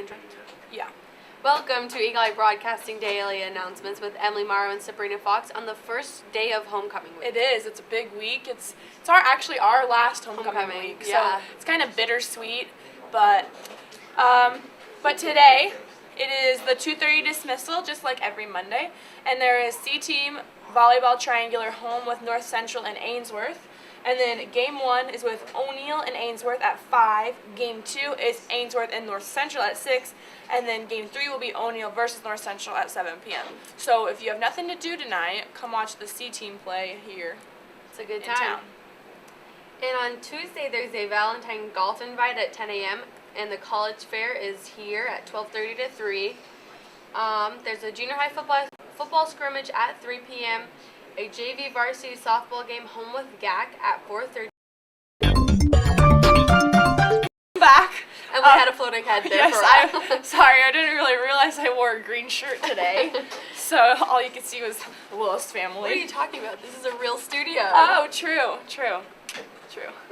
intro? Yeah. Welcome to Eagle Eye Broadcasting Daily Announcements with Emily Morrow and Sabrina Fox on the first day of homecoming week. It is. It's a big week. It's actually our last homecoming week. Yeah. So it's kind of bittersweet, but today it is the 2:30 dismissal, just like every Monday, and there is C-Team volleyball triangular home with North Central and Ainsworth. And then Game 1 is with O'Neill and Ainsworth at 5. Game 2 is Ainsworth and North Central at 6. And then Game 3 will be O'Neill versus North Central at 7 p.m. So if you have nothing to do tonight, come watch the C-Team play here. It's a good in time. town. And on Tuesday, there's a Valentine golf invite at 10 a.m. and the college fair is here at 12:30 to 3. There's a junior high football scrimmage at 3 p.m. A JV varsity softball game home with GAC at 4:30. Back. And we had a floating head there Yes, for a while. sorry, I didn't really realize I wore a green shirt today. So all you could see was the Willis family. What are you talking about? This is a real studio. Oh, true.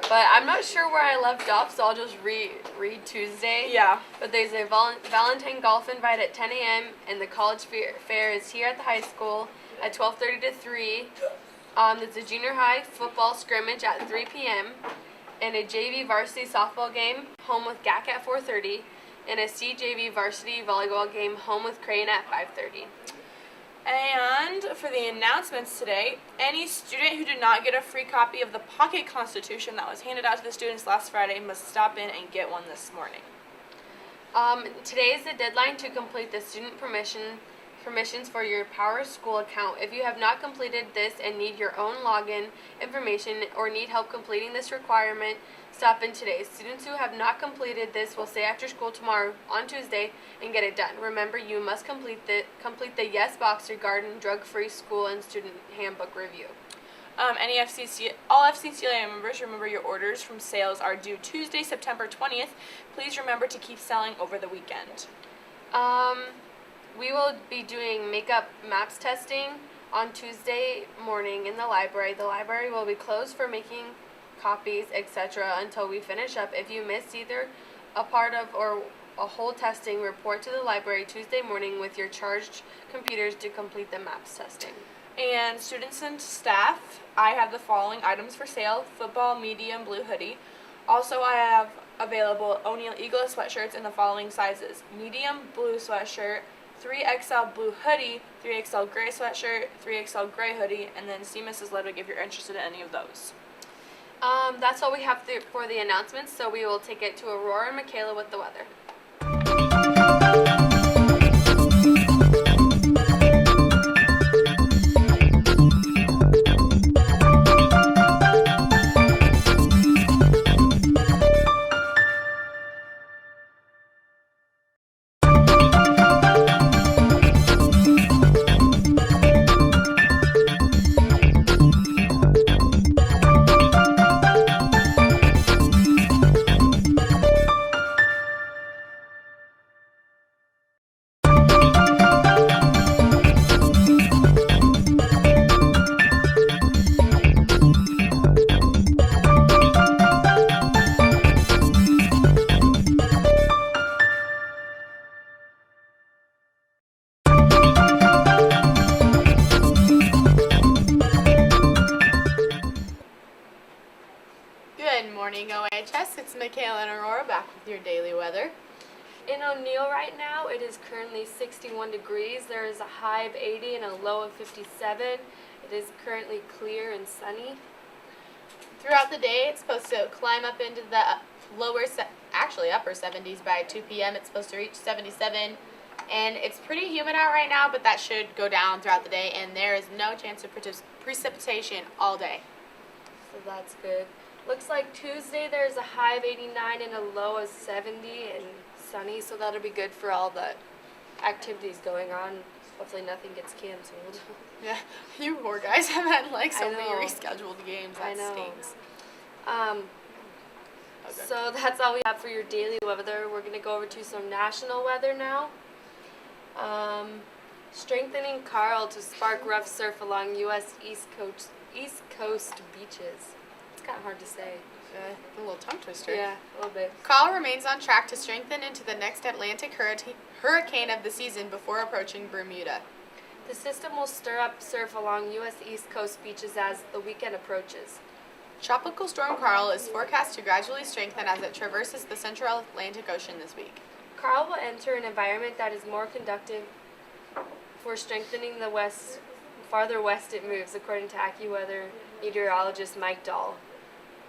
But I'm not sure where I left off, so I'll just read Tuesday. Yeah. But there's a Valentine golf invite at 10 a.m. and the college fair is here at the high school at 12:30 to 3. There's a junior high football scrimmage at 3 p.m. and a JV varsity softball game home with GAC at 4:30 and a CJV varsity volleyball game home with Crane at 5:30. And for the announcements today, any student who did not get a free copy of the Pocket Constitution that was handed out to the students last Friday must stop in and get one this morning. Today is the deadline to complete the student permissions for your Power School account. If you have not completed this and need your own login information or need help completing this requirement, stop in today. Students who have not completed this will stay after school tomorrow on Tuesday and get it done. Remember, you must complete the yes box regarding drug-free school and student handbook review. All FCCLA members, remember your orders from sales are due Tuesday, September 20th. Please remember to keep selling over the weekend. We will be doing makeup maps testing on Tuesday morning in the library. The library will be closed for making copies, etc. until we finish up. If you missed either a part of or a whole testing, report to the library Tuesday morning with your charged computers to complete the maps testing. And students and staff, I have the following items for sale: football medium blue hoodie. Also, I have available O'Neill Eagle sweatshirts in the following sizes: medium blue sweatshirt, 3XL blue hoodie, 3XL gray sweatshirt, 3XL gray hoodie, and then see Mrs. Ludwig if you're interested in any of those. That's all we have for the announcements, so we will take it to Aurora and Michaela with the weather. Good morning, OHS. It's Michaela and Aurora back with your daily weather. In O'Neill right now, it is currently 61 degrees. There is a high of 80 and a low of 57. It is currently clear and sunny. Throughout the day, it's supposed to climb up into the upper 70s by 2 p.m. It's supposed to reach 77. And it's pretty humid out right now, but that should go down throughout the day. And there is no chance of precipitation all day. So that's good. Looks like Tuesday there's a high of 89 and a low of 70 and sunny, so that'll be good for all the activities going on. Hopefully nothing gets canceled. Yeah, you poor guys have had so I many know. rescheduled games. That I know. stinks. Okay. So that's all we have for your daily weather. We're going to go over to some national weather now. Strengthening Carl to spark rough surf along U.S. East Coast beaches. kind of hard to say. A little tongue twister. Yeah, a little bit. Carl remains on track to strengthen into the next Atlantic hurricane of the season before approaching Bermuda. The system will stir up surf along U.S. East Coast beaches as the weekend approaches. Tropical Storm Carl is forecast to gradually strengthen as it traverses the central Atlantic Ocean this week. Carl will enter an environment that is more conducive for strengthening the farther west it moves, according to AccuWeather meteorologist Mike Dahl.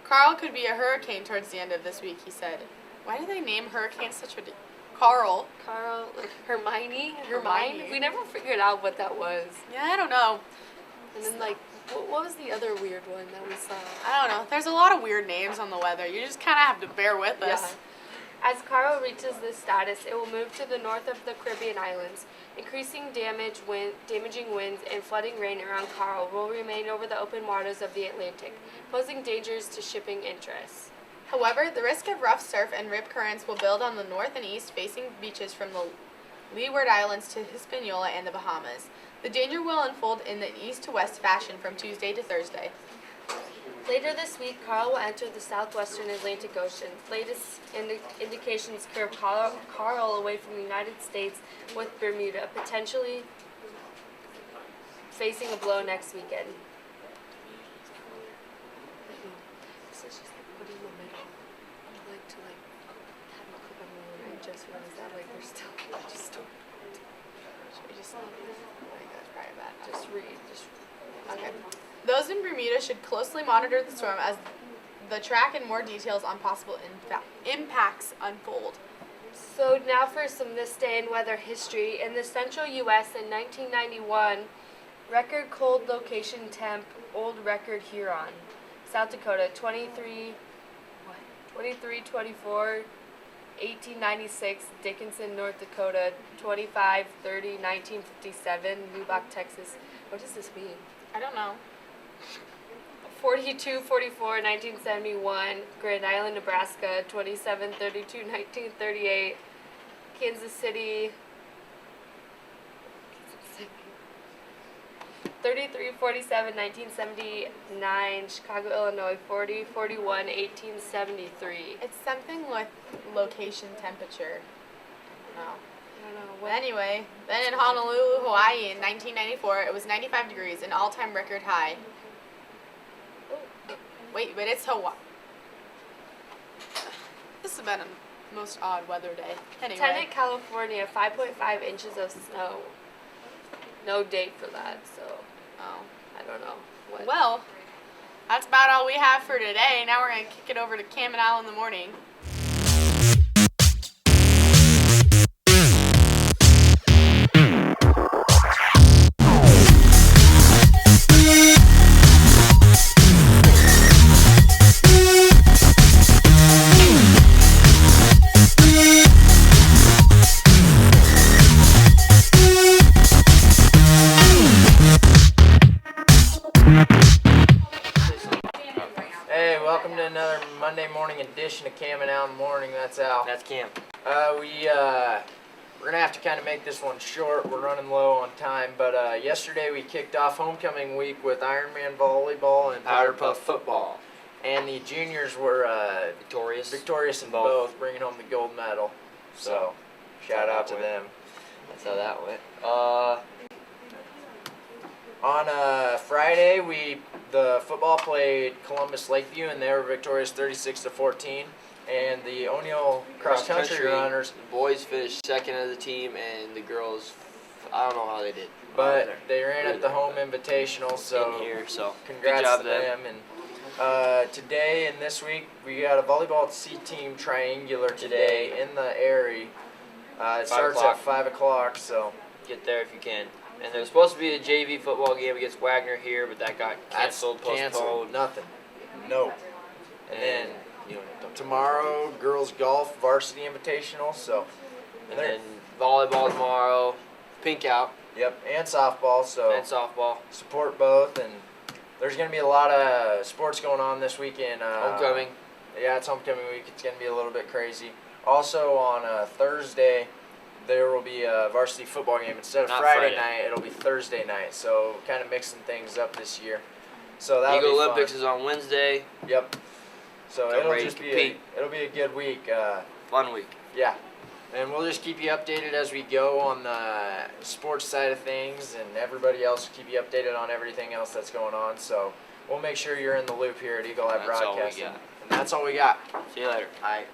Carl could be a hurricane towards the end of this week, he said. Why do they name hurricanes such a... Carl. Carl, like Hermione. Hermione. We never figured out what that was. Yeah, I don't know. And then, like, what was the other weird one that we saw? I don't know. There's a lot of weird names on the weather. You just kind of have to bear with us. As Carl reaches this status, it will move to the north of the Caribbean islands. Increasing damaging winds and flooding rain around Carl will remain over the open waters of the Atlantic, posing dangers to shipping interests. However, the risk of rough surf and rip currents will build on the north and east facing beaches from the Leeward Islands to Hispaniola and the Bahamas. The danger will unfold in the east to west fashion from Tuesday to Thursday. Later this week, Carl will enter the southwestern Atlantic Ocean. Latest indications curve Carl away from the United States with Bermuda, potentially facing a blow next weekend. This is just putting momentum. I like to have a clip on my own. I just realized that we're still just Should we just... I think that's probably bad. just read. Okay. Those in Bermuda should closely monitor the storm as the track and more details on possible impacts unfold. So now for some this day in weather history. In the central U.S. in 1991, record cold location temp, old record Huron. South Dakota, 23, 24, 1896. Dickinson, North Dakota, 25, 30, 1957. Lubbock, Texas. What does this mean? I don't know. 42, 44, 1971. Grand Island, Nebraska, 27, 32, 1938. Kansas City, 33, 47, 1979. Chicago, Illinois, 40, 41, 1873. It's something with location temperature. No. I don't know. But anyway, then in Honolulu, Hawaii in 1994, it was 95 degrees, an all-time record high. Wait, but it's Hawaii. This has been a most odd weather day. Anyway. Tenet, California, 5.5 inches of snow. No date for that, so Oh. I don't know. What? Well, that's about all we have for today. Now we're going to kick it over to Cam and Al in the morning. Hey, welcome to another Monday morning edition of Cam and Al in the Morning. That's Al. That's Cam. We're gonna have to kind of make this one short. We're running low on time, but yesterday we kicked off homecoming week with Ironman volleyball and Powder Puff football. and the juniors were victorious in both, bringing home the gold medal. So, shout out to them. That's how that went. On Friday, the football played Columbus Lakeview, and they were victorious 36-14. And the O'Neill cross country runners, The boys finished second of the team, and the girls, I don't know how they did. but they ran at the home invitational. So in here, so congrats good job to them. And today and this week, we got a volleyball C team triangular today in the Airy. It starts at 5 o'clock. So Get there if you can. And there's supposed to be a JV football game against Wagner here, but that got canceled, postponed. Nothing. No. And then you know, tomorrow, girls golf varsity invitational. So and then volleyball tomorrow, pink out, yep, and softball. So and softball. support both, and there's gonna be a lot of sports going on this weekend. Homecoming. Yeah, it's homecoming week. It's gonna be a little bit crazy. Also on Thursday, there will be a varsity football game instead of Not Friday Friday. night. It'll be Thursday night. So kind of mixing things up this year. So that'll Eagle be Olympics fun. is on Wednesday. Yep. So Come it'll ready just to be compete. it'll be a good week. Fun week. Yeah. And we'll just keep you updated as we go on the sports side of things, and everybody else will keep you updated on everything else that's going on. So we'll make sure you're in the loop here at Eagle Eye That's all we Broadcasting. got. And that's all we got. See you later. All right.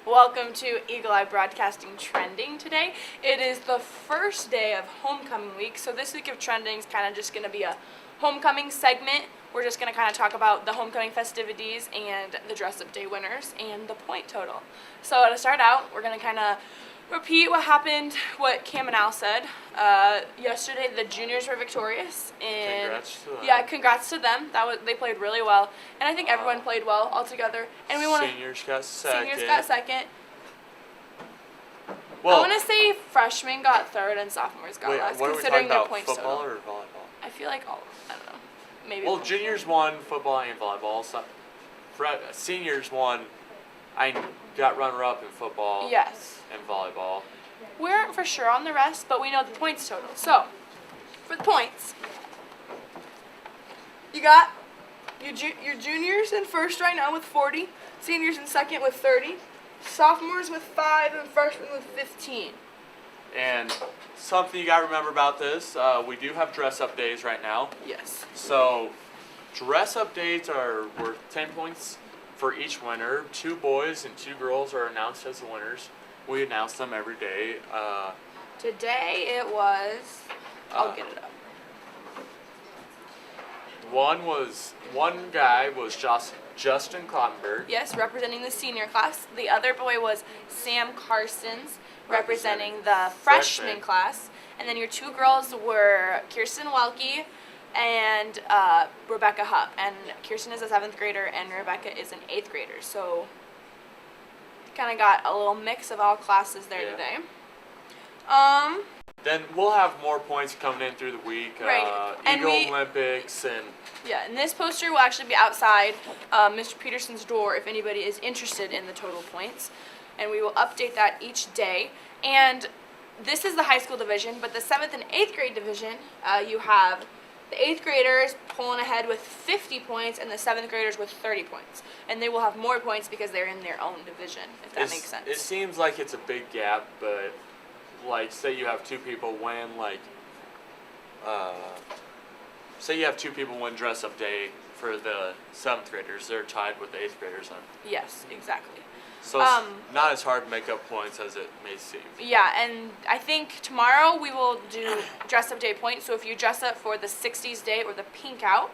Welcome to Eagle Eye Broadcasting Trending today. It is the first day of homecoming week, so this week of trending is kind of just going to be a homecoming segment. We're just going to kind of talk about the homecoming festivities and the dress-up day winners and the point total. So to start out, we're going to kind of repeat what happened, what Cam and Al said. Yesterday, the juniors were victorious. And Congrats to them. Yeah, congrats to them. They played really well, and I think everyone played well altogether. And we want to. Seniors got second. Seniors got second. Well, I want to say freshmen got third and sophomores got wait, last, what are we considering talking their about? points Football total. or volleyball? I feel like I don't know. Maybe. Well, juniors won football and volleyball. So, seniors won. I got runner-up in football Yes. and volleyball. We aren't for sure on the rest, but we know the points total. So, for the points, you got your juniors in first right now with 40, seniors in second with 30, sophomores with 5, and freshmen with 15. And something you got to remember about this, we do have dress-up days right now. Yes. So, dress-up days are worth 10 points for each winner. 2 boys and 2 girls are announced as the winners. We announce them every day. Today it was. I'll get it up. One guy was Justin Kloppenberg. Yes, representing the senior class. The other boy was Sam Carsons, representing the freshman Freshman. class. And then your 2 girls were Kirsten Welke and Rebecca Hupp. And Kirsten is a 7th grader and Rebecca is an 8th grader. So kind of got a little mix of all classes there Yeah. today. Then we'll have more points coming in through the week. Right. And Eagle Olympics and Yeah, and this poster will actually be outside Mr. Peterson's door if anybody is interested in the total points. And we will update that each day. And this is the high school division, but the 7th and 8th grade division, you have the 8th graders pulling ahead with 50 points and the 7th graders with 30 points. And they will have more points because they're in their own division, if that makes sense. It seems like it's a big gap, but like say you have 2 people win say you have 2 people win dress up day for the 7th graders, they're tied with the 8th graders then. Yes, exactly. So it's not as hard to make up points as it may seem. Yeah, and I think tomorrow we will do dress up day points. So if you dress up for the 60s day or the pink out,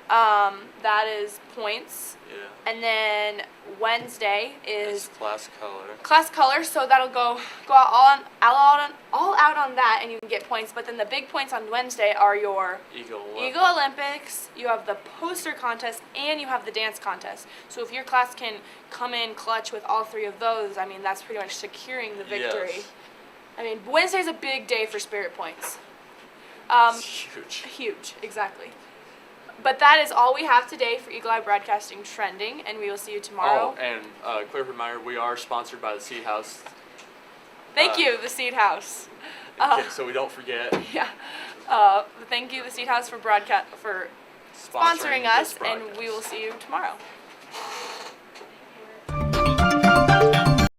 that is points. Yeah. And then Wednesday It's is class color. class color, so that'll go all out on that, and you can get points. But then the big points on Wednesday are your Eagle Eagle Olympics, you have the poster contest, and you have the dance contest. So if your class can come in clutch with all 3 of those, I mean, that's pretty much securing the victory. Yes. I mean, Wednesday's a big day for spirit points. It's huge. Huge, exactly. But that is all we have today for Eagle Eye Broadcasting Trending, and we will see you tomorrow. Oh, and quick reminder, we are sponsored by the Seed House. Thank you, the Seed House. So we don't forget Yeah. Thank you, the Seed House, for sponsoring this us, and broadcast. we will see you tomorrow.